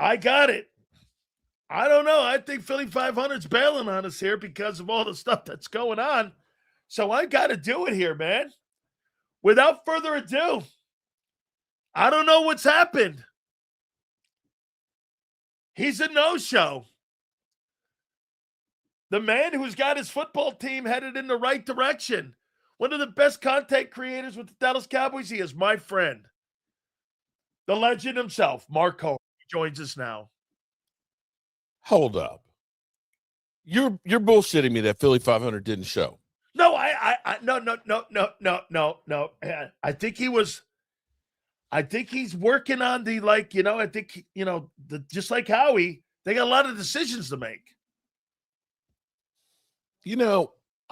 I got it. I don't know. I think Philly.500's bailing on us here because of all the stuff that's going on. So I got to do it here, man. Without further ado, I don't know what's happened. He's a no-show. The man who's got his football team headed in the right direction. One of the best content creators with the Dallas Cowboys. He is my friend. The legend himself, Mark Holmes, joins us now. Hold up. You're bullshitting me that Philly.500 didn't show. No, no. I think he's working on the, I think, just like Howie, they got a lot of decisions to make.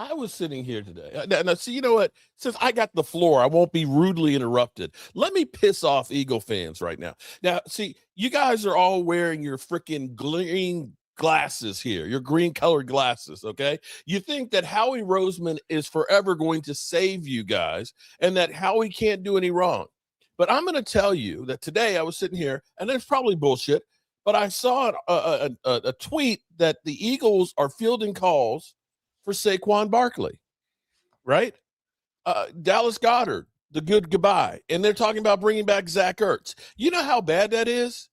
I was sitting here today. Now, see, you know what? Since I got the floor, I won't be rudely interrupted. Let me piss off Eagle fans right now. Now, see, you guys are all wearing your freaking green glasses here, your green-colored glasses, okay? You think that Howie Roseman is forever going to save you guys and that Howie can't do any wrong. But I'm going to tell you that today I was sitting here, and it's probably bullshit, but I saw a tweet that the Eagles are fielding calls for Saquon Barkley, right? Dallas Goedert, the goodbye. And they're talking about bringing back Zach Ertz. You know how bad that is?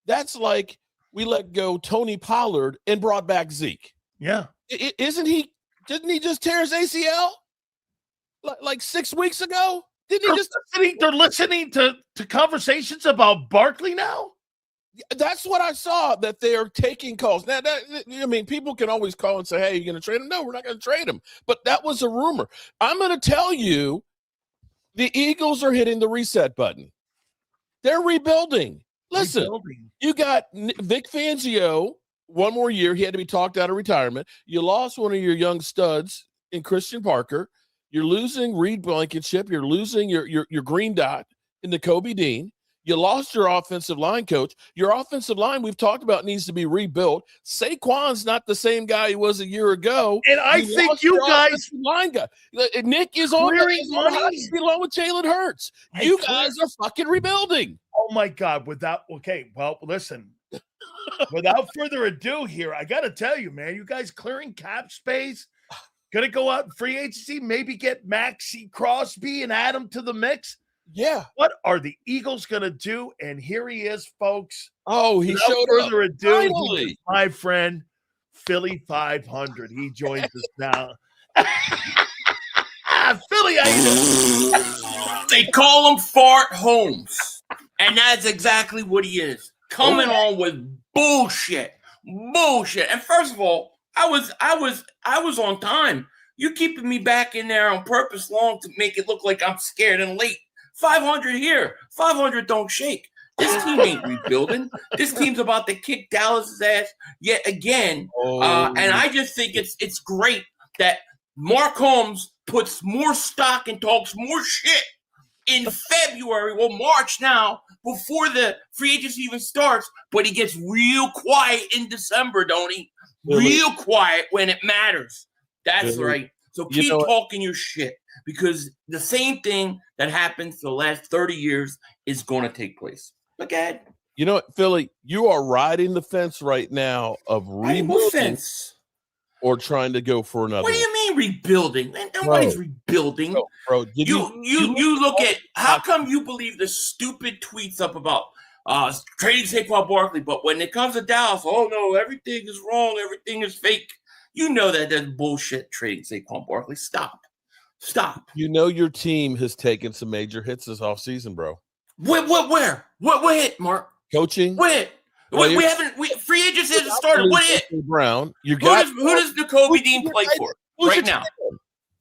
That's like we let go Tony Pollard and brought back Zeke. Yeah. Didn't he just tear his ACL like 6 weeks ago? They're listening to conversations about Barkley now? That's what I saw, that they are taking calls. Now, people can always call and say, hey, you're going to trade him? No, we're not going to trade him. But that was a rumor. I'm going to tell you, the Eagles are hitting the reset button. They're rebuilding. Listen, you got Vic Fangio, one more year. He had to be talked out of retirement. You lost one of your young studs in Christian Parker. You're losing Reed Blankenship. You're losing your green dot in the Kobe Dean. You lost your offensive line coach. Your offensive line, we've talked about, needs to be rebuilt. Saquon's not the same guy he was a year ago. And I think you guys, line guy. Nick is on along with Jalen Hurts. You guys are fucking rebuilding. Oh my God! Listen. Without further ado, here I got to tell you, man, you guys clearing cap space. Gonna go out in free agency, maybe get Maxx Crosby and add him to the mix. Yeah. What are the Eagles going to do? And here he is, folks. Oh, he showed up. Without further ado, my friend, Philly.500. He joins us now. Philly, they call him Fart Holmes. And that's exactly what he is. Coming on with bullshit. Bullshit. And first of all, I was on time. You keeping me back in there on purpose long to make it look like I'm scared and late. 500 here. 500 don't shake. This team ain't rebuilding. This team's about to kick Dallas's ass yet again. And I just think it's great that Mark Holmes puts more stock and talks more shit in February, March now, before the free agency even starts. But he gets real quiet in December, don't he? Real quiet when it matters. That's right. So keep talking your shit, because the same thing that happened for the last 30 years is going to take place. Look at it. You know what, Philly? You are riding the fence right now of rebuilding or trying to go for another. What do you mean rebuilding? Man, nobody's rebuilding. Bro, you look at how come you believe the stupid tweets up about trading Saquon Barkley, but when it comes to Dallas, oh no, everything is wrong, everything is fake. You know that that's bullshit trading Saquon Barkley. Stop. You know your team has taken some major hits this offseason, bro. Where? What hit, Mark? Coaching. What hit? Free agency hasn't started. What hit? Brown. Who does Kobe Dean play for right now?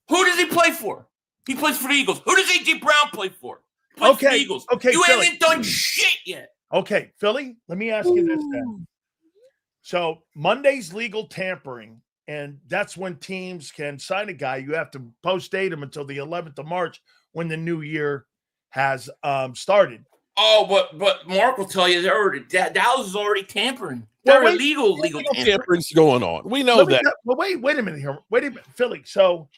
Who does he play for? He plays for the Eagles. Who does A.J. Brown play for? He plays for the Eagles. Okay, you Philly. haven't done shit yet. Okay, Philly, let me ask you this then. So Monday's legal tampering, and that's when teams can sign a guy. You have to post-date him until the 11th of March when the new year has started. Oh, but Mark will tell you Dallas is already tampering. They're illegal tampering's going on. We know that. Well, wait a minute here. Wait a minute, Philly. So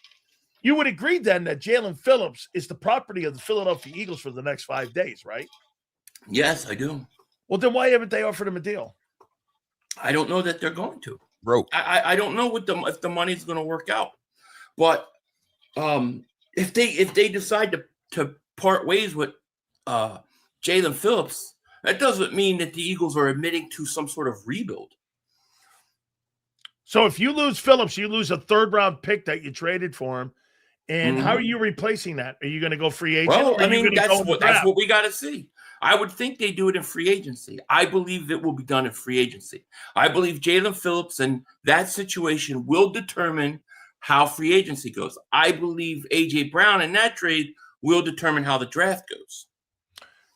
you would agree then that Jalen Phillips is the property of the Philadelphia Eagles for the next 5 days, right? Yes, I do. Well, then why haven't they offered him a deal? I don't know that they're going to. Broke. I don't know if the money's going to work out. But if they decide to part ways with Jalen Phillips, that doesn't mean that the Eagles are admitting to some sort of rebuild. So if you lose Phillips, you lose a third-round pick that you traded for him. And how are you replacing that? Are you going to go free agent? Well, I mean, that's what we got to see. I would think they do it in free agency. I believe it will be done in free agency. I believe Jalen Phillips and that situation will determine how free agency goes. I believe A.J. Brown in that trade will determine how the draft goes.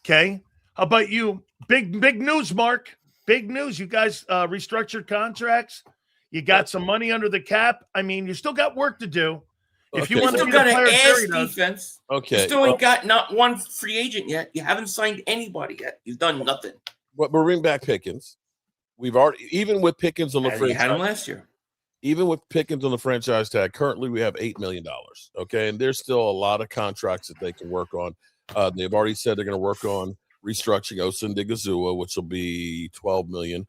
Okay. How about you? Big news, Mark. Big news. You guys restructured contracts. You got some money under the cap. I mean, you still got work to do. If you want to be the player, ass defense. Okay. You still ain't got not one free agent yet. You haven't signed anybody yet. You've done nothing. But we'll bring back Pickens. We've already, even with Pickens on the franchise, had him last year. Even with Pickens on the franchise tag, currently we have $8 million. Okay, and there's still a lot of contracts that they can work on. They've already said they're going to work on restructuring Osundigazua, which will be $12 million.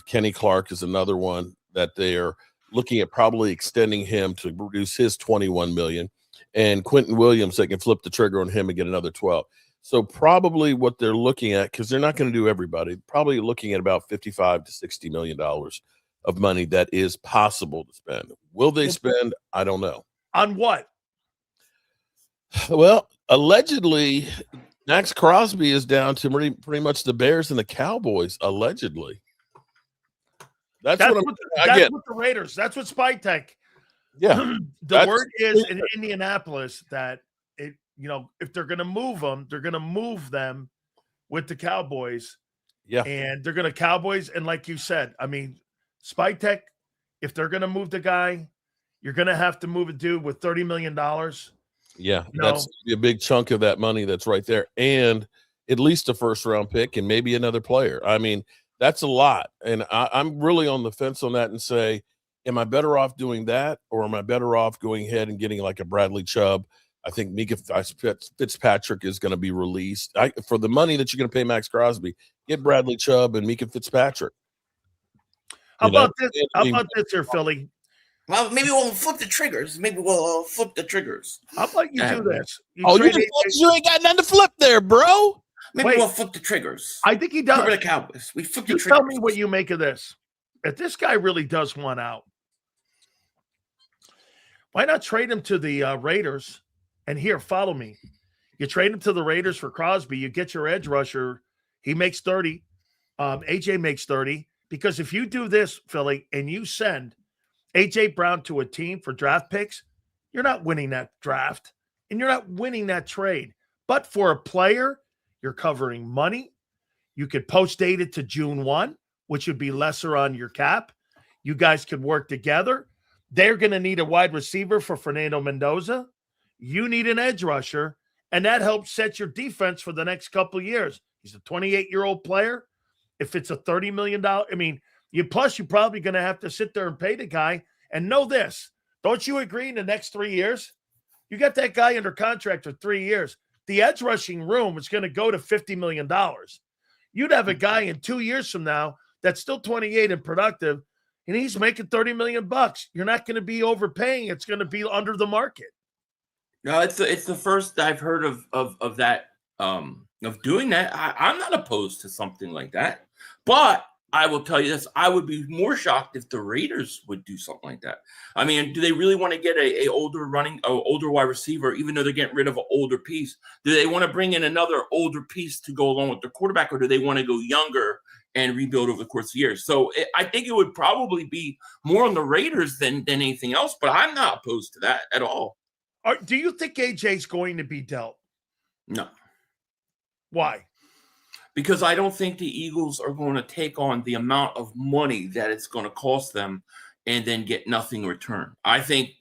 Kenny Clark is another one that they're looking at probably extending him to reduce his $21 million. And Quentin Williams, they can flip the trigger on him and get another 12. So probably what they're looking at, because they're not going to do everybody, probably looking at about $55 to $60 million of money that is possible to spend. Will they spend? I don't know. On what? Well, allegedly, Maxx Crosby is down to pretty much the Bears and the Cowboys, allegedly. That's what the Raiders. That's what Spy Tech. Yeah. The word is in Indianapolis that if they're going to move them, they're going to move them with the Cowboys. Yeah. And they're going to Cowboys. And like you said, I mean, Spy Tech, if they're going to move the guy, you're going to have to move a dude with $30 million. Yeah. That's a big chunk of that money that's right there. And at least a first round pick and maybe another player. I mean, that's a lot. And I'm really on the fence on that and say, am I better off doing that? Or am I better off going ahead and getting like a Bradley Chubb? I think Mika Fitzpatrick is going to be released. For the money that you're going to pay Maxx Crosby, get Bradley Chubb and Mika Fitzpatrick. How about this? How about this here, Philly? Well, maybe we'll flip the triggers. How about you do this? You ain't got nothing to flip there, bro. Maybe we'll flip the triggers. I think he does. Remember the Cowboys. We flip the triggers. Tell me what you make of this. If this guy really does want out, why not trade him to the Raiders? And here, follow me. You trade him to the Raiders for Crosby. You get your edge rusher. He makes 30. AJ makes 30. Because if you do this, Philly, and you send AJ Brown to a team for draft picks, you're not winning that draft. And you're not winning that trade. But for a player, you're covering money. You could post-date it to June 1, which would be lesser on your cap. You guys could work together. They're going to need a wide receiver for Fernando Mendoza. You need an edge rusher, and that helps set your defense for the next couple of years. He's a 28-year-old player. If it's a $30 million, I mean, you're probably going to have to sit there and pay the guy. And know this, don't you agree in the next 3 years? You got that guy under contract for 3 years. The edge rushing room is going to go to $50 million. You'd have a guy in 2 years from now that's still 28 and productive, and he's making $30 million. You're not going to be overpaying. It's going to be under the market. No, it's the first I've heard of that of doing that. I'm not opposed to something like that, but I will tell you this: I would be more shocked if the Raiders would do something like that. I mean, do they really want to get a older wide receiver, even though they're getting rid of an older piece? Do they want to bring in another older piece to go along with the quarterback, or do they want to go younger and rebuild over the course of years? So I think it would probably be more on the Raiders than anything else. But I'm not opposed to that at all. Do you think AJ's going to be dealt? No. Why? Because I don't think the Eagles are going to take on the amount of money that it's going to cost them and then get nothing in return. I think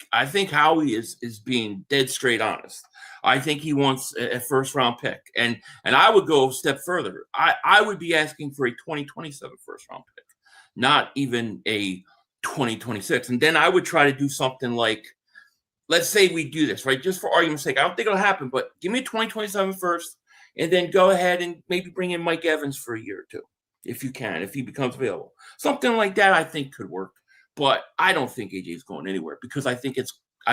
Howie is being dead straight honest. I think he wants a first round pick. And I would go a step further. I would be asking for a 2027 first round pick, not even a 2026. And then I would try to do something like, let's say we do this, right? Just for argument's sake. I don't think it'll happen, but give me a 2027 first and then go ahead and maybe bring in Mike Evans for a year or two, if you can, if he becomes available. Something like that I think could work. But I don't think AJ is going anywhere because I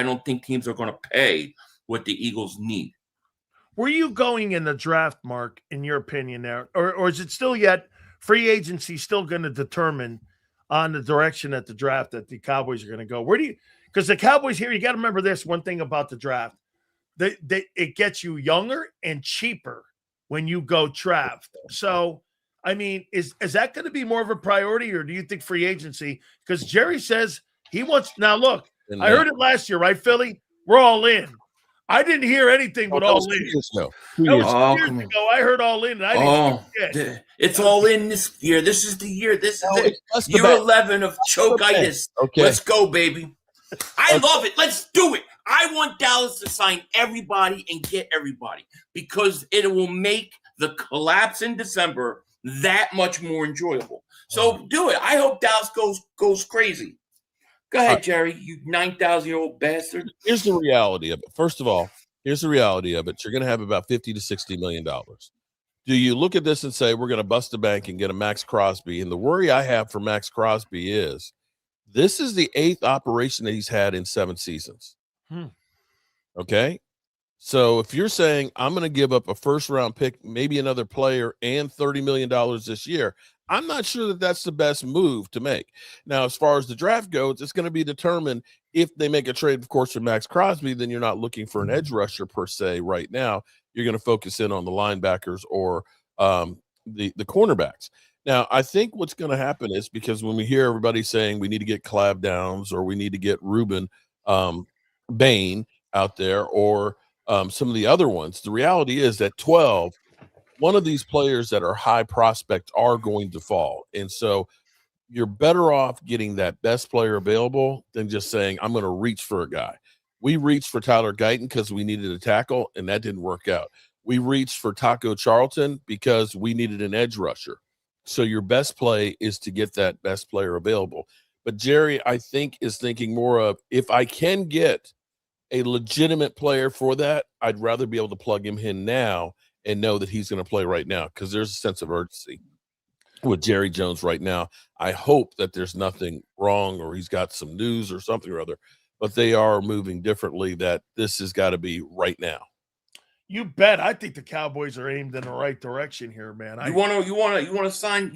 don't think teams are going to pay what the Eagles need. Were you going in the draft, Mark, in your opinion there? Or is it still yet free agency still going to determine on the direction at the draft that the Cowboys are going to go? Where do you – because the Cowboys here, you got to remember this one thing about the draft. It gets you younger and cheaper when you go draft. So, I mean, is that going to be more of a priority, or do you think free agency? Because Jerry says he wants – now, look, I heard it last year, right, Philly? We're all in. I didn't hear anything but all in. That was 2 years ago. I heard all in, and I didn't it's all in this year. This is the year. This is it. Year 11 of chokitis. Okay. Let's go, baby. I love it. Let's do it. I want Dallas to sign everybody and get everybody because it will make the collapse in December that much more enjoyable. So do it. I hope Dallas goes crazy. Go ahead, Jerry, you 9,000-year-old bastard. Here's the reality of it. First of all, here's the reality of it. You're going to have about $50 to $60 million. Do you look at this and say, we're going to bust the bank and get a Maxx Crosby? And the worry I have for Maxx Crosby is this is the 8th operation that he's had in 7 seasons. Okay? So if you're saying, I'm going to give up a first-round pick, maybe another player, and $30 million this year, I'm not sure that that's the best move to make. Now, as far as the draft goes, it's going to be determined if they make a trade, of course, for Maxx Crosby, then you're not looking for an edge rusher per se right now. You're going to focus in on the linebackers or the cornerbacks. Now, I think what's going to happen is because when we hear everybody saying we need to get Clav Downs or we need to get Ruben Bain out there or some of the other ones, the reality is that 12 – one of these players that are high prospect are going to fall. And so you're better off getting that best player available than just saying, I'm going to reach for a guy. We reached for Tyler Guyton because we needed a tackle, and that didn't work out. We reached for Taco Charlton because we needed an edge rusher. So your best play is to get that best player available. But Jerry, I think, is thinking more of, if I can get a legitimate player for that, I'd rather be able to plug him in now and know that he's going to play right now, because there's a sense of urgency with Jerry Jones right now. I hope that there's nothing wrong or he's got some news or something or other, but they are moving differently, that this has got to be right now. You bet. I think the Cowboys are aimed in the right direction here, man. You want to sign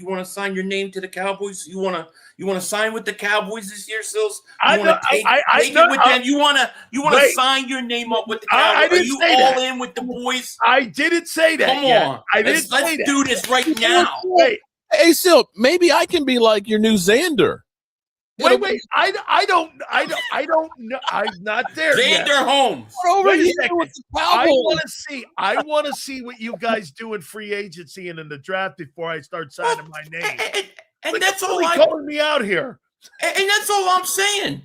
your name to the Cowboys? You want to sign with the Cowboys this year, Sills? You want to take it with them? You want to sign your name up with the Cowboys? Are you all in with the boys? I didn't say that. Come on. Let's do this right now. Wait. Hey, Sil, maybe I can be like your new Xander. Wait. I don't know. I'm not there yet. Xander Holmes. Over here with the Cowboys. I want to see what you guys do in free agency and in the draft before I start signing my name. And that's all I'm calling me out here. And that's all I'm saying.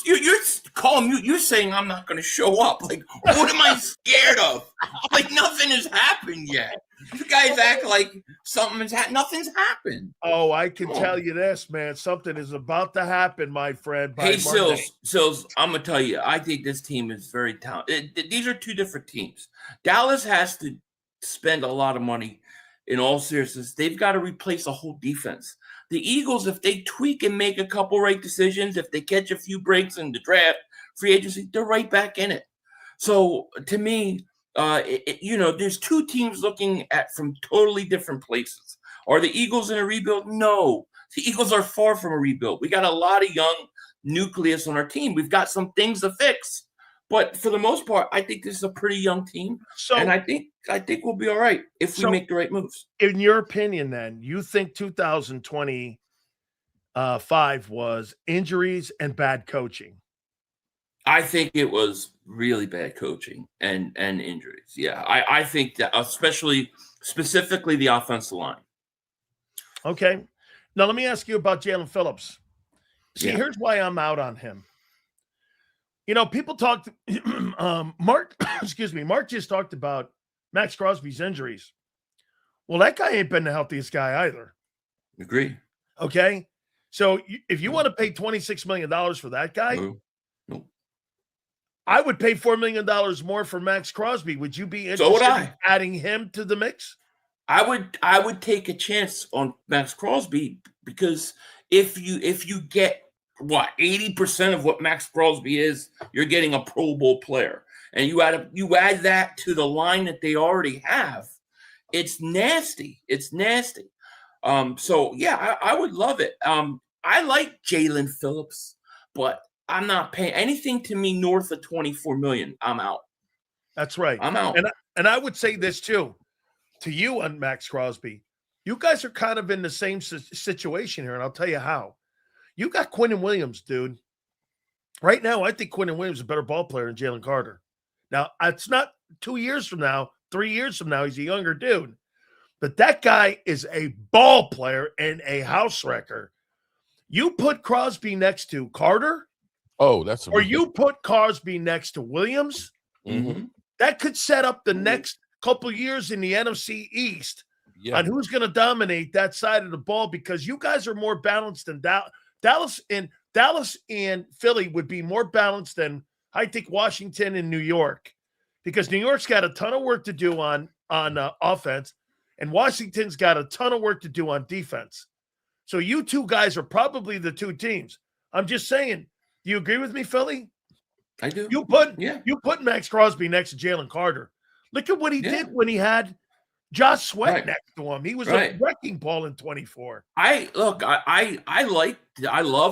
You're saying I'm not going to show up. Like, what am I scared of? Like, nothing has happened yet. You guys act like nothing's happened. Oh, I can tell you this, man. Something is about to happen, my friend. Hey, Sills, I'm going to tell you, I think this team is very talented. These are two different teams. Dallas has to spend a lot of money. In all seriousness, they've got to replace a whole defense. The Eagles, if they tweak and make a couple right decisions, if they catch a few breaks in the draft, free agency, they're right back in it. So to me, there's two teams looking at from totally different places. Are the Eagles in a rebuild? No. The Eagles are far from a rebuild. We got a lot of young nucleus on our team. We've got some things to fix. But for the most part, I think this is a pretty young team. And I think we'll be all right if we make the right moves. In your opinion, then, you think 2025 was injuries and bad coaching? I think it was really bad coaching and injuries. Yeah, I think that specifically the offensive line. Okay. Now, let me ask you about Jalen Phillips. See, here's why I'm out on him. You know, people talked, Mark just talked about Maxx Crosby's injuries. Well, that guy ain't been the healthiest guy either. Agree. Okay. So if you want to pay $26 million for that guy, no. I would pay $4 million more for Maxx Crosby. Would you be interested So would I. in adding him to the mix? I would take a chance on Maxx Crosby because if you get 80% of what Maxx Crosby is, you're getting a Pro Bowl player, and you add that to the line that they already have. It's nasty. It's nasty. So yeah, I would love it. I like Jalen Phillips, but I'm not paying anything to me north of $24 million. I'm out. That's right. I'm out. And I would say this too, to you on Maxx Crosby. You guys are kind of in the same situation here, and I'll tell you how. You got Quinnen Williams, dude. Right now, I think Quinnen Williams is a better ball player than Jalen Carter. Now, it's not 2 years from now, 3 years from now, he's a younger dude. But that guy is a ball player and a house wrecker. You put Crosby next to Carter, or you put Crosby next to Williams, that could set up the next couple years in the NFC East on who's going to dominate that side of the ball, because you guys are more balanced than Dallas and Philly would be more balanced than I think Washington and New York, because New York's got a ton of work to do on offense, and Washington's got a ton of work to do on defense. So you two guys are probably the two teams. I'm just saying. Do you agree with me, Philly? I do. You put Maxx Crosby next to Jalen Carter. Look at what he did when he had Josh Sweat next to him. He was a wrecking ball in 24. I love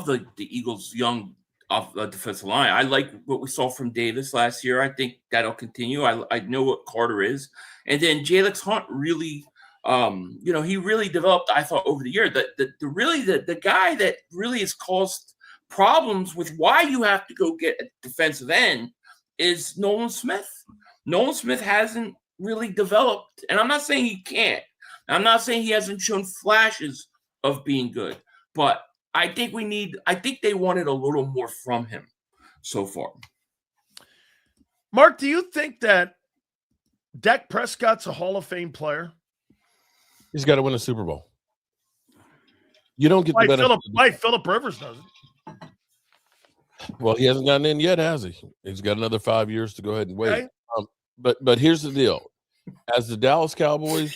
the Eagles' young defensive line. I like what we saw from Davis last year. I think that'll continue. I know what Carter is, and then Jalen Hunt really, he really developed. I thought over the year that the guy that really has caused problems with why you have to go get a defensive end is Nolan Smith. Nolan Smith hasn't really developed, and I'm not saying he can't. I'm not saying he hasn't shown flashes of being good, but I think they wanted a little more from him so far. Mark, do you think that Dak Prescott's a Hall of Fame player? He's got to win a Super Bowl. You don't get the benefit. Why Phillip Rivers doesn't? Well, he hasn't gotten in yet, has he? He's got another 5 years to go ahead and wait. Okay. But here's the deal: as the Dallas Cowboys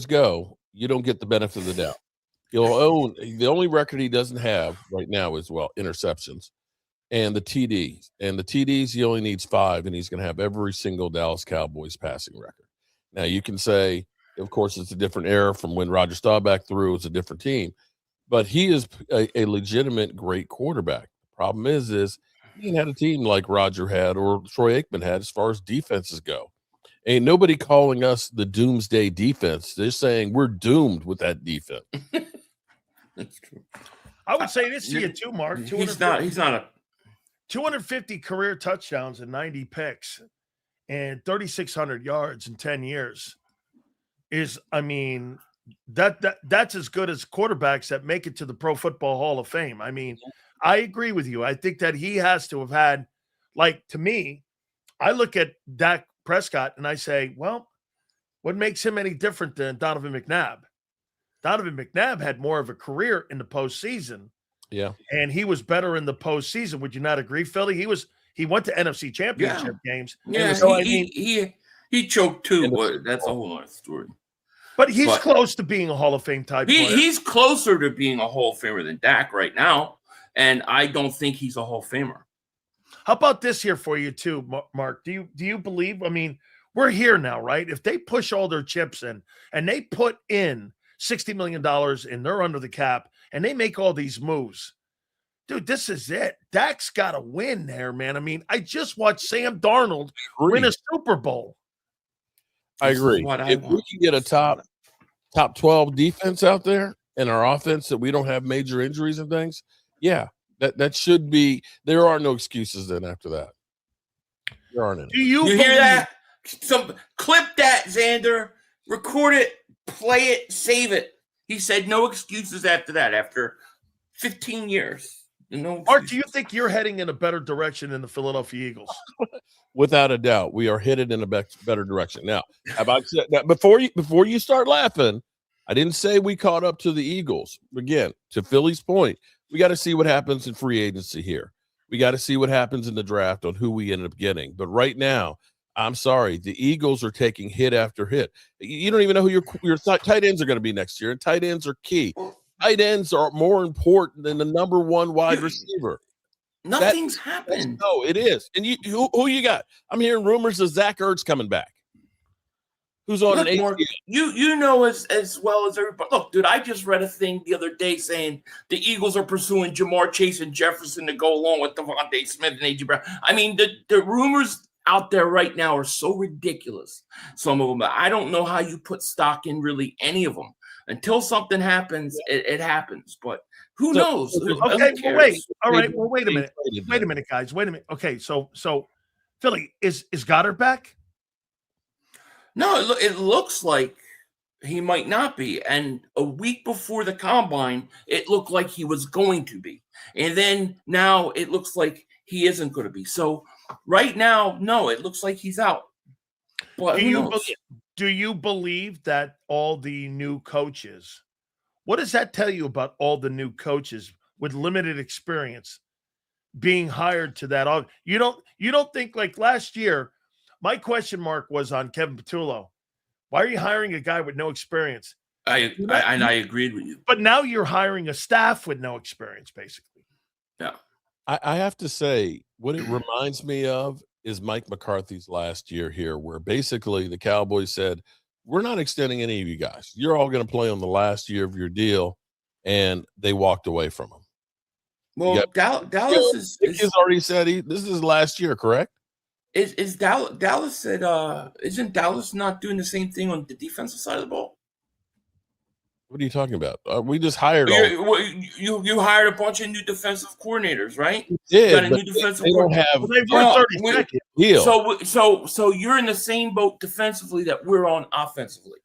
go, you don't get the benefit of the doubt. He'll own the only record he doesn't have right now is interceptions and the TDs. And the TDs, he only needs 5, and he's going to have every single Dallas Cowboys passing record. Now you can say, of course, it's a different era from when Roger Staubach threw. It's a different team, but he is a legitimate great quarterback. The problem is he ain't had a team like Roger had or Troy Aikman had as far as defenses go. Ain't nobody calling us the doomsday defense. They're saying we're doomed with that defense. That's true. I would say this to you too, Mark. He's not a 250 career touchdowns and 90 picks and 3,600 yards in 10 years is, that's as good as quarterbacks that make it to the Pro Football Hall of Fame. I agree with you. I think that he has to have had, to me, I look at Dak Prescott and I say, well, what makes him any different than Donovan McNabb? Donovan McNabb had more of a career in the postseason. Yeah. And he was better in the postseason. Would you not agree, Philly? He went to NFC Championship games. Yeah, so, he choked too, but that's a whole other story. But he's close to being a Hall of Fame type player. He's closer to being a Hall of Famer than Dak right now, and I don't think he's a Hall of Famer. How about this here for you too, Mark? Do you believe? We're here now, right? If they push all their chips in and they put in $60 million and they're under the cap and they make all these moves, dude, this is it. Dak's got to win there, man. I just watched Sam Darnold win a Super Bowl. I agree. If we can get a top 12 defense out there in our offense that we don't have major injuries and things, yeah, that should be. There are no excuses then after that. There aren't any. Do you hear that? Clip that, Xander. Record it, play it, save it. He said no excuses after that. After 15 years, no. Mark, do you think you're heading in a better direction than the Philadelphia Eagles? Without a doubt, we are headed in a better direction. Now, have I said that before you start laughing? I didn't say we caught up to the Eagles. Again, to Philly's point, we got to see what happens in free agency here. We got to see what happens in the draft on who we end up getting. But right now, I'm sorry, the Eagles are taking hit after hit. You don't even know who your tight ends are going to be next year, and tight ends are key. Tight ends are more important than the number one wide receiver. Nothing's happened. No, it is. And who you got? I'm hearing rumors of Zach Ertz coming back. Who's on an ACL? Mark, you know as well as everybody. Look, dude, I just read a thing the other day saying the Eagles are pursuing Jamar Chase and Jefferson to go along with Devontae Smith and A.J. Brown. I mean, the rumors out there right now are so ridiculous. Some of them. I don't know how you put stock in really any of them. Until something happens, it happens. But who knows? Okay, well, wait. All right. Well, wait a minute. Wait a minute, guys. Wait a minute. Okay, so Philly, is Goddard back? No, it looks like he might not be. And a week before the combine, it looked like he was going to be. And then now it looks like he isn't going to be. So right now, no, it looks like he's out. But do you believe that all the new coaches, what does that tell you about all the new coaches with limited experience being hired to that? You don't think, like last year, my question mark was on Kevin Patullo. Why are you hiring a guy with no experience? I agreed with you. But now you're hiring a staff with no experience, basically. Yeah. I have to say, what it reminds me of is Mike McCarthy's last year here, where basically the Cowboys said, we're not extending any of you guys. You're all going to play on the last year of your deal, and they walked away from him. Well, Dallas has already said this is his last year, correct? Is Dallas said isn't Dallas not doing the same thing on the defensive side of the ball? What are you talking about? We just hired you hired a bunch of new defensive coordinators, right? Yeah, got a new defensive deal. So you're in the same boat defensively that we're on offensively.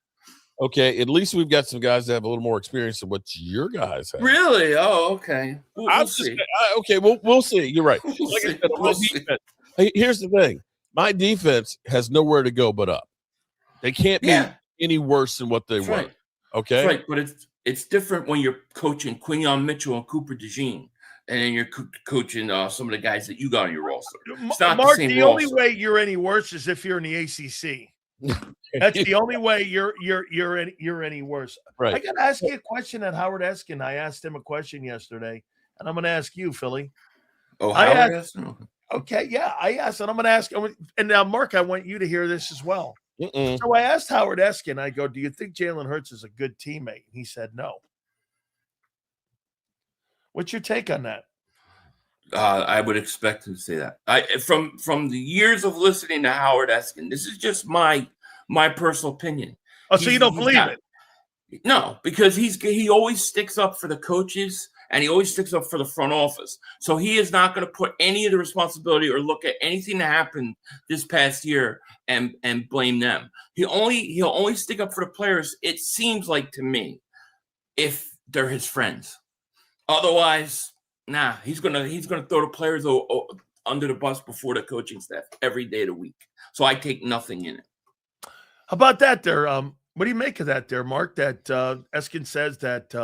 Okay, at least we've got some guys that have a little more experience than what your guys have. Really? Oh, okay. We'll see. Okay, we'll see. You're right. We'll see. Here's the thing. My defense has nowhere to go but up. They can't be any worse than what they were. Right. Okay? That's right, but it's different when you're coaching Quinion Mitchell and Cooper DeJean, and then you're coaching some of the guys that you got on your roster. It's not Mark, the same the roster. only way you're any worse is if you're in the ACC. That's the only way you're any worse. Right. I got to ask you a question that Howard Eskin. I asked him a question yesterday, and I'm going to ask you, Philly. Oh, Howard Eskin? Okay, yeah, I asked, and I'm going to ask. And now, Mark, I want you to hear this as well. So I asked Howard Eskin, I go, do you think Jalen Hurts is a good teammate? He said no. What's your take on that? I would expect him to say that. From the years of listening to Howard Eskin, this is just my personal opinion. Oh, so you don't believe it? No, because he always sticks up for the coaches and he always sticks up for the front office. So he is not going to put any of the responsibility or look at anything that happened this past year and blame them. He'll only stick up for the players, it seems like to me, if they're his friends. Otherwise, nah, he's gonna throw the players under the bus before the coaching staff every day of the week. So I take nothing in it. How about that there? What do you make of that there, Mark? That Eskin says that,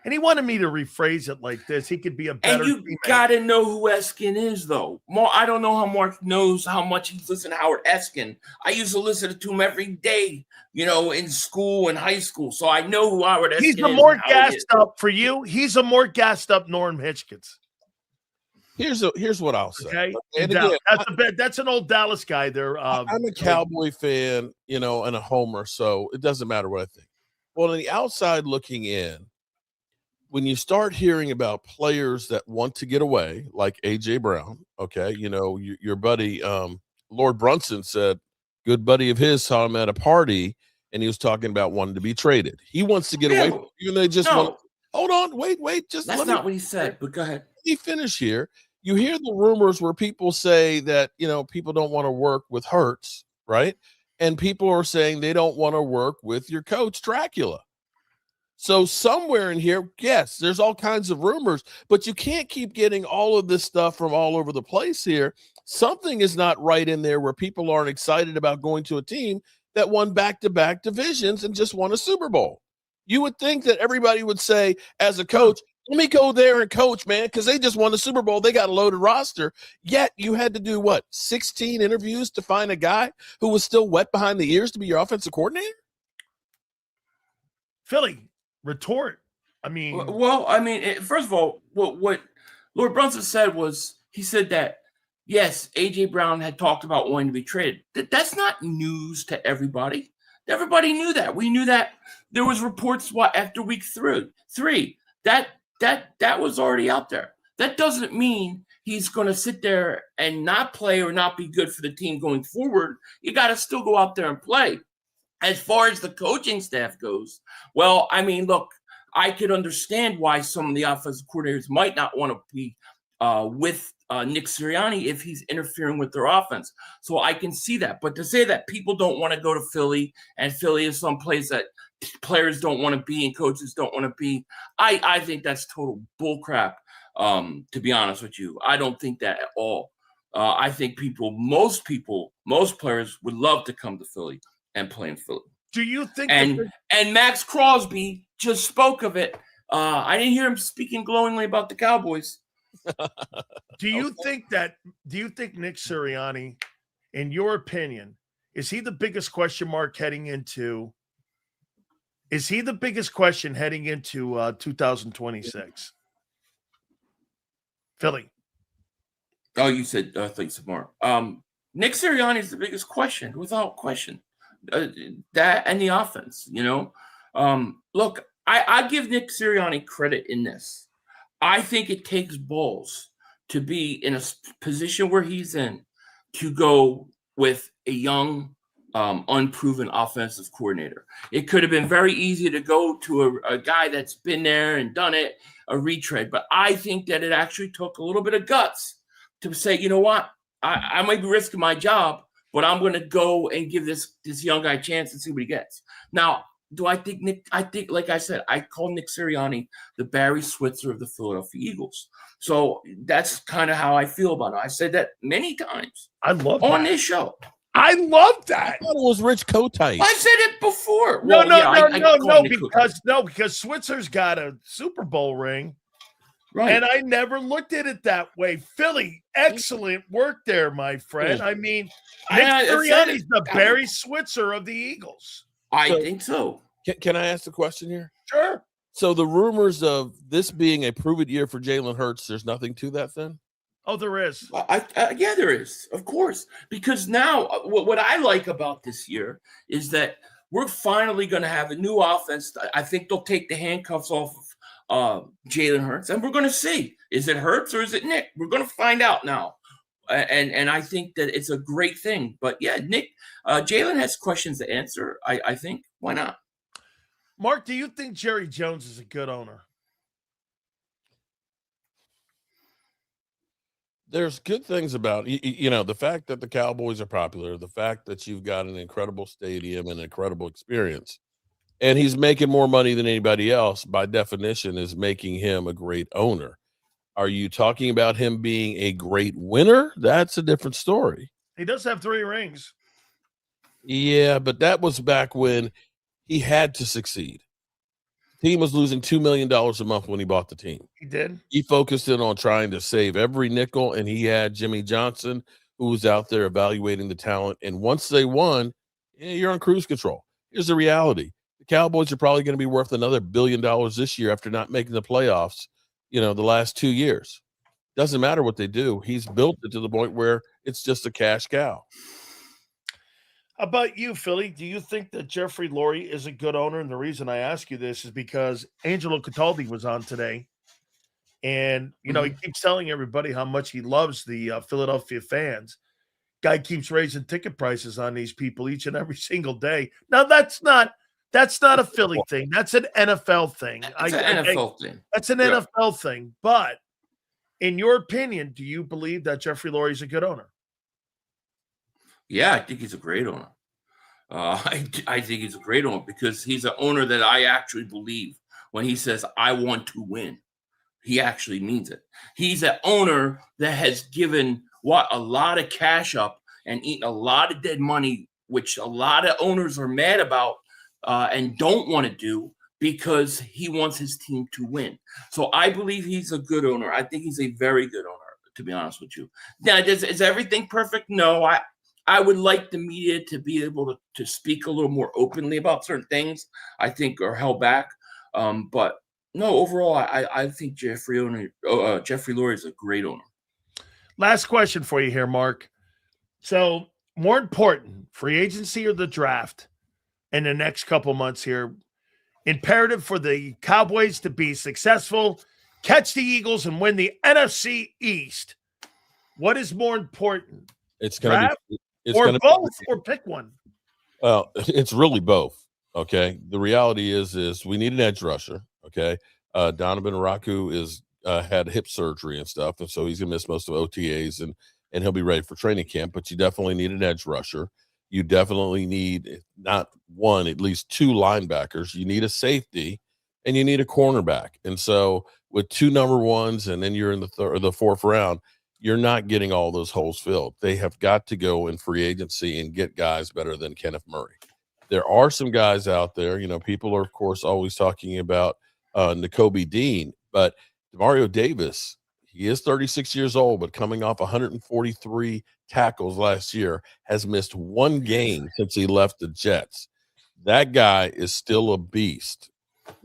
and he wanted me to rephrase it like this: he could be a better. And you got to know who Eskin is, though. I don't know how Mark knows how much he's listening to Howard Eskin. I used to listen to him every day, in school and high school, so I know who Howard Eskin is. He's a more gassed up for you. He's a more gassed up Norm Hitchkins. Here's what I'll say. Okay, and again, that's an old Dallas guy there. I'm a Cowboy fan, and a homer, so it doesn't matter what I think. Well, on the outside looking in, when you start hearing about players that want to get away, like A.J. Brown, okay, your buddy Lord Brunson said, good buddy of his saw him at a party, and he was talking about wanting to be traded. He wants to get away, even though they just want. Hold on, wait, just that's not what he said. But go ahead. Let me finish here. You hear the rumors where people say that, people don't want to work with Hurts, right? And people are saying they don't want to work with your coach, Dracula. So somewhere in here, yes, there's all kinds of rumors, but you can't keep getting all of this stuff from all over the place here. Something is not right in there where people aren't excited about going to a team that won back-to-back divisions and just won a Super Bowl. You would think that everybody would say, as a coach, let me go there and coach, man, because they just won the Super Bowl. They got a loaded roster. Yet you had to do what, 16 interviews to find a guy who was still wet behind the ears to be your offensive coordinator? Philly, retort. I mean, first of all, what Lord Brunson said was, he said that, yes, A.J. Brown had talked about wanting to be traded. That's not news to everybody. Everybody knew that. We knew that. There was reports after week three that was already out there. That doesn't mean he's going to sit there and not play or not be good for the team going forward. You got to still go out there and play. As far as the coaching staff goes, well, I mean, look, I could understand why some of the offensive coordinators might not want to be with Nick Sirianni if he's interfering with their offense. So I can see that. But to say that people don't want to go to Philly and Philly is some place that players don't want to be and coaches don't want to be, I think that's total bullcrap, to be honest with you. I don't think that at all. I think most players would love to come to Philly and play in Philly. Do you think and Maxx Crosby just spoke of it. I didn't hear him speaking glowingly about the Cowboys. Do you think Nick Sirianni, in your opinion, is he the biggest question mark heading into 2026? Philly. Oh, you said thanks, Mark. Nick Sirianni is the biggest question, without question. That and the offense, Look, I give Nick Sirianni credit in this. I think it takes balls to be in a position where he's in to go with a young, unproven offensive coordinator. It could have been very easy to go to a guy that's been there and done it, a retread. But I think that it actually took a little bit of guts to say, you know what, I might be risking my job, but I'm going to go and give this young guy a chance and see what he gets. Now, do I think like I said, I call Nick Sirianni the Barry Switzer of the Philadelphia Eagles. So that's kind of how I feel about it. I said that many times. I love on this show. I love that. I thought it was Rich Kotite. I said it before. No, because Switzer's got a Super Bowl ring. Right. And I never looked at it that way. Philly, excellent work there, my friend. I mean, Nick Sirianni's the Barry Switzer of the Eagles. I think so. Can I ask a question here? Sure. So the rumors of this being a prove-it year for Jalen Hurts, there's nothing to that then? Oh, there is. Yeah, there is, of course. Because now what I like about this year is that we're finally going to have a new offense. I think they'll take the handcuffs off of Jalen Hurts, and we're going to see, is it Hurts or is it Nick? We're going to find out now. And I think that it's a great thing. But yeah, Jalen has questions to answer. I think. Why not? Mark, do you think Jerry Jones is a good owner? There's good things about, the fact that the Cowboys are popular, the fact that you've got an incredible stadium and incredible experience, and he's making more money than anybody else, by definition, is making him a great owner. Are you talking about him being a great winner? That's a different story. He does have 3 rings. Yeah, but that was back when he had to succeed. The team was losing $2 million a month when he bought the team. He did. He focused in on trying to save every nickel, and he had Jimmy Johnson, who was out there evaluating the talent. And once they won, you're on cruise control. Here's the reality. The Cowboys are probably going to be worth another $1 billion this year after not making the playoffs, the last 2 years. Doesn't matter what they do. He's built it to the point where it's just a cash cow. How about you, Philly? Do you think that Jeffrey Lurie is a good owner? And the reason I ask you this is because Angelo Cataldi was on today. And, he keeps telling everybody how much he loves the Philadelphia fans. Guy keeps raising ticket prices on these people each and every single day. Now, that's not a Philly thing. That's an NFL thing. That's an NFL thing. That's an NFL thing. But in your opinion, do you believe that Jeffrey Lurie is a good owner? Yeah, I think he's a great owner. I think he's a great owner because he's an owner that I actually believe when he says, I want to win. He actually means it. He's an owner that has given a lot of cash up and eaten a lot of dead money, which a lot of owners are mad about and don't want to do. because he wants his team to win. So I believe he's a good owner. I think he's a very good owner, to be honest with you. Now, is everything perfect? No. I would like the media to be able to speak a little more openly about certain things I think are held back. But no, overall, I think Jeffrey Lurie is a great owner. Last question for you here, Mark. So more important, free agency or the draft in the next couple months here? Imperative for the Cowboys to be successful, catch the Eagles, and win the NFC East. What is more important? It's going to be or both, or pick one. Well, it's really both. Okay. The reality is we need an edge rusher. Okay. Donovan Araku is had hip surgery and stuff, and so he's gonna miss most of OTAs, and he'll be ready for training camp. But you definitely need an edge rusher. You definitely need not one, at least two linebackers. You need a safety, and you need a cornerback. And so with two number ones, and then you're in the third or the fourth round, you're not getting all those holes filled. They have got to go in free agency and get guys better than Kenneth Murray. There are some guys out there. You know, people are, of course, always talking about Nakobe Dean, but Demario Davis, he is 36 years old, but coming off 143 tackles last year, has missed one game since he left the Jets. That guy is still a beast.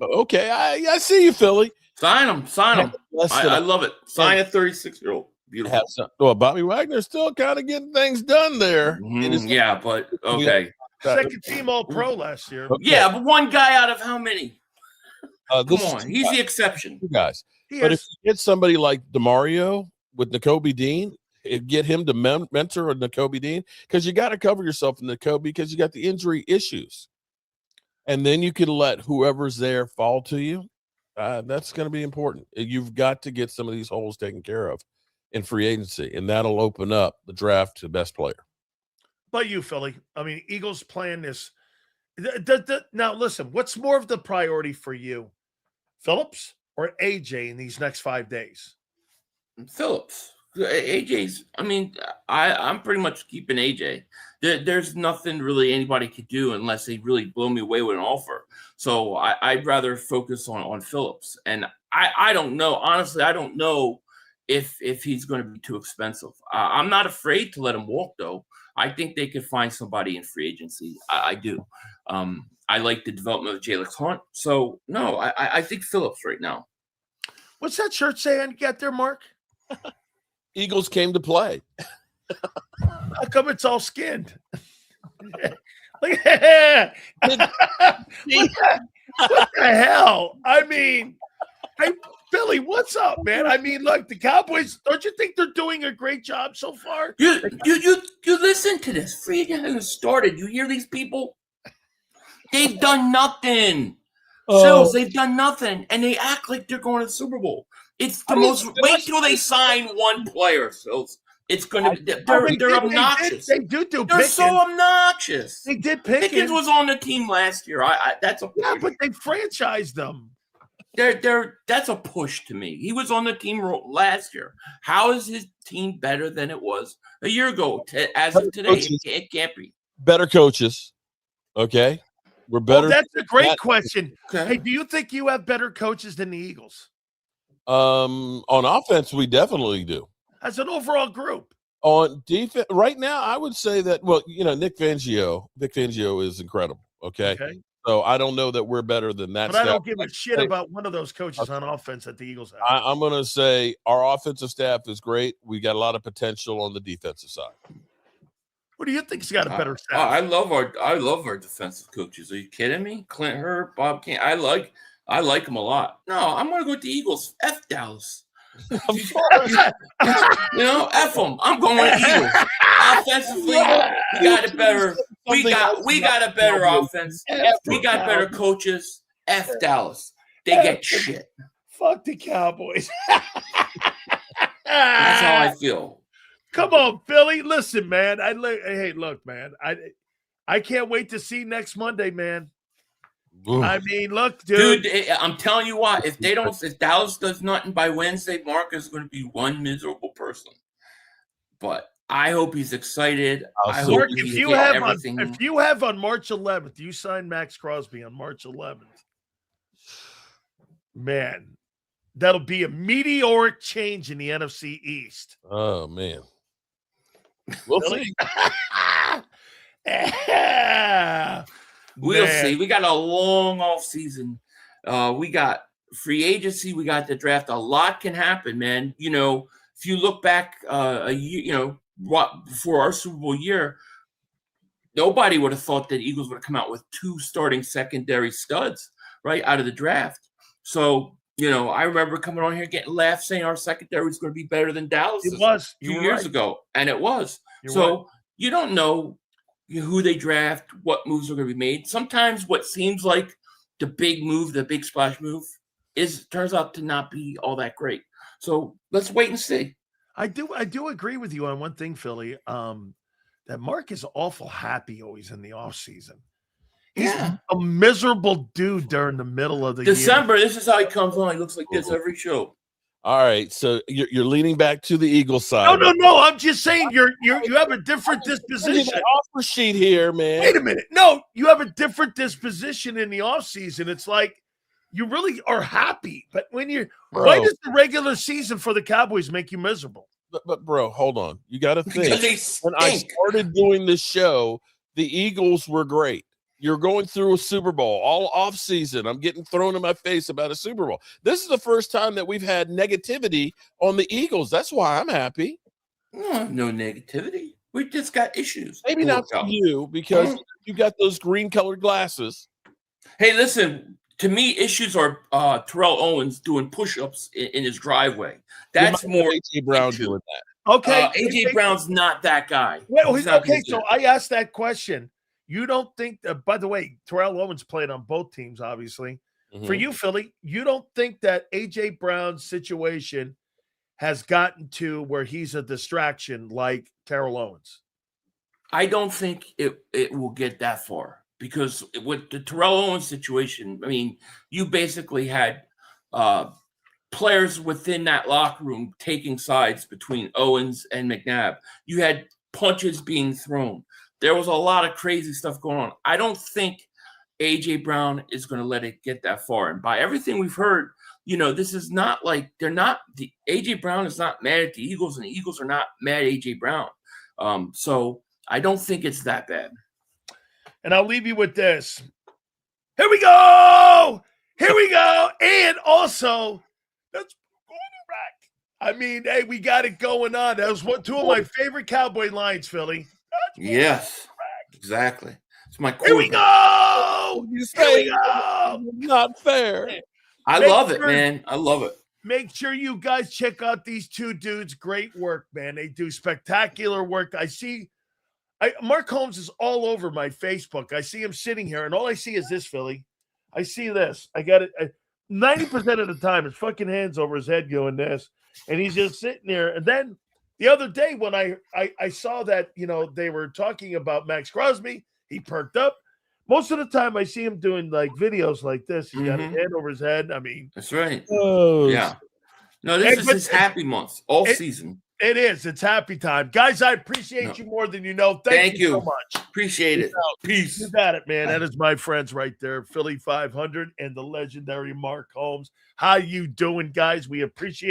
Okay, I see you, Philly. Sign him. I love it. Sign a 36-year-old. Beautiful. Well, Bobby Wagner's still kind of getting things done there. Yeah, but okay. Second team All-Pro last year. Okay. Yeah, but one guy out of how many? Come on, he's the exception. Guys. But if you get somebody like DeMario with Nakobe Dean, get him to mentor Nakobe Dean, because you got to cover yourself in Nakobe because you got the injury issues. And then you can let whoever's there fall to you. That's going to be important. You've got to get some of these holes taken care of in free agency, and that'll open up the draft to best player. But you, Philly, I mean, Eagles playing this. Now, listen, what's more of the priority for you, Phillips or AJ in these next 5 days? Phillips. AJ's, I mean, I'm pretty much keeping AJ. There's nothing really anybody could do unless they really blow me away with an offer. So I'd rather focus on Phillips. And I don't know. Honestly, I don't know if he's going to be too expensive. I'm not afraid to let him walk, though. I think they could find somebody in free agency. I do. I like the development of Jalen Hurts. So, no, I think Phillips right now. What's that shirt saying you got there, Mark? Eagles came to play. How come it's all skinned? Look at what the hell? I mean, hey, Billy, what's up, man? I mean, look, the Cowboys, don't you think they're doing a great job so far? You listen to this. Free agency hasn't started. You hear these people? They've done nothing. Sills, they've done nothing, and they act like they're going to the Super Bowl. It's the most. Wait till they sign one player, Sills. It's going to be. They're obnoxious. They do. They're so obnoxious. They did Pickens was on the team last year. That's a but they franchised them. That's a push to me. He was on the team last year. How is his team better than it was a year ago? As of today, it can't be. Better coaches. Okay. We're better. That's a great question. Okay. Hey, do you think you have better coaches than the Eagles? On offense, we definitely do. As an overall group. On defense, right now, I would say that, well, you know, Vic Fangio is incredible. Okay. So I don't know that we're better than that. But I don't give a shit about one of those coaches on offense that the Eagles have. I'm going to say our offensive staff is great. We got a lot of potential on the defensive side. What do you think's got a better staff? I love our defensive coaches. Are you kidding me? Clint Hurd, Bob King. I like them a lot. No, I'm going to go with the Eagles. F Dallas. You know, F them. I'm going with Eagles. Offensively, we got it better. We got a better offense. We got better coaches. F Dallas. They get shit. Fuck the Cowboys. That's how I feel. Come on, Philly. Listen, man. Hey, look, man. I can't wait to see next Monday, man. Ooh. I mean, look, dude. I'm telling you what. If Dallas does nothing by Wednesday, Mark is going to be one miserable person. But I hope he's excited. Mark, if you have on March 11th, you sign Maxx Crosby on March 11th. Man, that'll be a meteoric change in the NFC East. Oh, man. We'll see. We'll see. We got a long off season. We got free agency. We got the draft. A lot can happen, man. You know, if you look back a year, you know, before our Super Bowl year, nobody would have thought that Eagles would have come out with 2 starting secondary studs right out of the draft. So, you know, I remember coming on here getting laughed saying our secondary was going to be better than Dallas. It was a few years ago, and it was. You don't know who they draft, what moves are going to be made. Sometimes what seems like the big move, the big splash move, turns out to not be all that great. So let's wait and see. I do agree with you on one thing, Philly. That Mark is awful happy always in the offseason. He's a miserable dude during the middle of the December. year. This is how he comes on. He looks like this every show. All right, so you're leaning back to the Eagles side. No. I'm just saying you have a different disposition. Offer sheet here, man. Wait a minute. No, you have a different disposition in the offseason. It's like you really are happy, but when why does the regular season for the Cowboys make you miserable? But bro, hold on. You got to think. Because they stink. When I started doing this show, the Eagles were great. You're going through a Super Bowl all off season. I'm getting thrown in my face about a Super Bowl. This is the first time that we've had negativity on the Eagles. That's why I'm happy. No negativity. We just got issues. Maybe not for you because you got those green colored glasses. Hey, listen, to me, issues are Terrell Owens doing push-ups in his driveway. That's more A.J. Brown doing that. Okay. A.J. Brown's not that guy. Okay, so I asked that question. You don't think that, by the way, Terrell Owens played on both teams, obviously. Mm-hmm. For you, Philly, you don't think that A.J. Brown's situation has gotten to where he's a distraction like Terrell Owens? I don't think it will get that far because with the Terrell Owens situation, I mean, you basically had players within that locker room taking sides between Owens and McNabb. You had punches being thrown. There was a lot of crazy stuff going on. I don't think A.J. Brown is going to let it get that far. And by everything we've heard, you know, this is not like A.J. Brown is not mad at the Eagles, and the Eagles are not mad at A.J. Brown. So I don't think it's that bad. And I'll leave you with this. Here we go. And also, that's quarterback. I mean, hey, we got it going on. That was two of my favorite Cowboy lines, Philly. Yes, exactly. It's my quarterback. Here we go. Not fair. I love it, man. I love it. Make sure you guys check out these two dudes. Great work, man. They do spectacular work. Mark Holmes is all over my Facebook. I see him sitting here, and all I see is this, Philly. I see this. I got it. 90% of the time, his fucking hands over his head going this, and he's just sitting there. And then the other day when I saw that, you know, they were talking about Maxx Crosby, he perked up. Most of the time I see him doing like videos like this. He's got his hand over his head. I mean, that's right. Oh, yeah. No, this is his happy month all season. It is. It's happy time. Guys, I appreciate you more than you know. Thank you so much. Appreciate it. Peace. You got it, man. That is my friends right there, Philly.500 and the legendary Mark Holmes. How you doing, guys? We appreciate it.